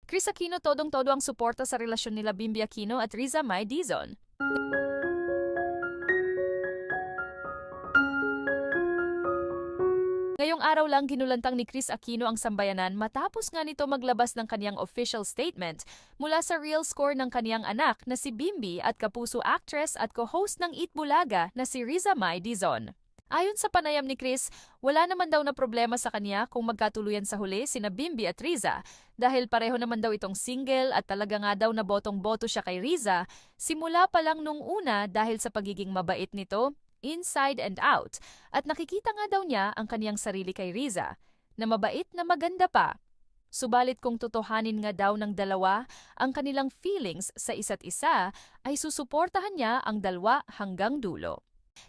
Chris Aquino todong-todo ang suporta sa relasyon nila Bimby Aquino at Riza May Dizon. Ngayong araw lang ginulantang ni Chris Aquino ang sambayanan matapos nga nito maglabas ng kaniyang official statement mula sa real score ng kaniyang anak na si Bimby at kapuso actress at co-host ng Eat Bulaga na si Riza May Dizon. Ayon sa panayam ni Chris, wala naman daw na problema sa kanya kung magkatuluyan sa huli sina Bimby at Riza dahil pareho naman daw itong single at talaga nga daw na botong-boto siya kay Riza simula pa lang nung una dahil sa pagiging mabait nito inside and out, at nakikita nga daw niya ang kaniyang sarili kay Riza, na mabait na maganda pa. Subalit kung totohanin nga daw ng dalawa ang kanilang feelings sa isa't isa, ay susuportahan niya ang dalawa hanggang dulo.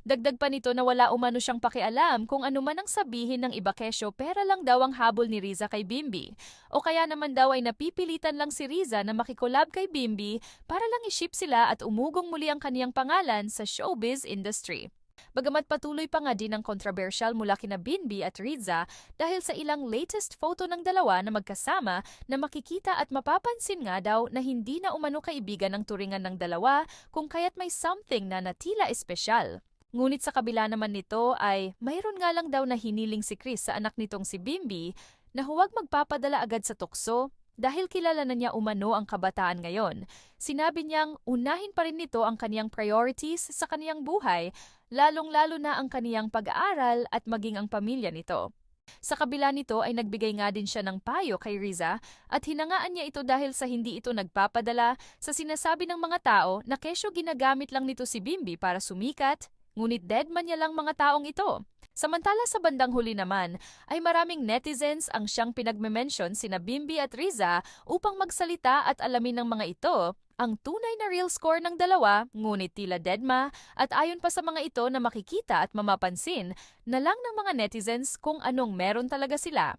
Dagdag pa nito na wala umano siyang pakialam kung ano man ang sabihin ng iba kesyo pera lang daw ang habol ni Riza kay Bimby. O kaya naman daw ay napipilitan lang si Riza na makikolab kay Bimby para lang i-ship sila at umugong muli ang kaniyang pangalan sa showbiz industry. Bagamat patuloy pa nga din ang controversial mula kina Bimby at Riza dahil sa ilang latest photo ng dalawa na magkasama na makikita at mapapansin nga daw na hindi na umano kaibigan ng turingan ng dalawa kung kaya't may something na natila espesyal. Ngunit sa kabila naman nito ay mayroon nga lang daw na hiniling si Chris sa anak nitong si Bimby na huwag magpapadala agad sa tukso dahil kilala na niya umano ang kabataan ngayon. Sinabi niyang unahin pa rin nito ang kaniyang priorities sa kaniyang buhay, lalong-lalo na ang kaniyang pag-aaral at maging ang pamilya nito. Sa kabila nito ay nagbigay nga din siya ng payo kay Riza at hinangaan niya ito dahil sa hindi ito nagpapadala sa sinasabi ng mga tao na kesyo ginagamit lang nito si Bimby para sumikat, ngunit deadman niya lang mga taong ito. Samantala sa bandang huli naman, ay maraming netizens ang siyang pinagme-mention sina Bimby at Riza upang magsalita at alamin ng mga ito ang tunay na real score ng dalawa, ngunit tila deadma at ayon pa sa mga ito na makikita at mamapansin na lang ng mga netizens kung anong meron talaga sila.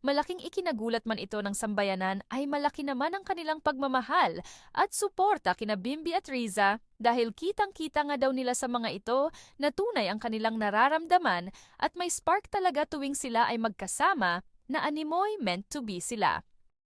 Malaking ikinagulat man ito ng sambayanan ay malaki naman ang kanilang pagmamahal at suporta kina Bimby at Riza dahil kitang-kita nga daw nila sa mga ito na tunay ang kanilang nararamdaman at may spark talaga tuwing sila ay magkasama na animoy meant to be sila.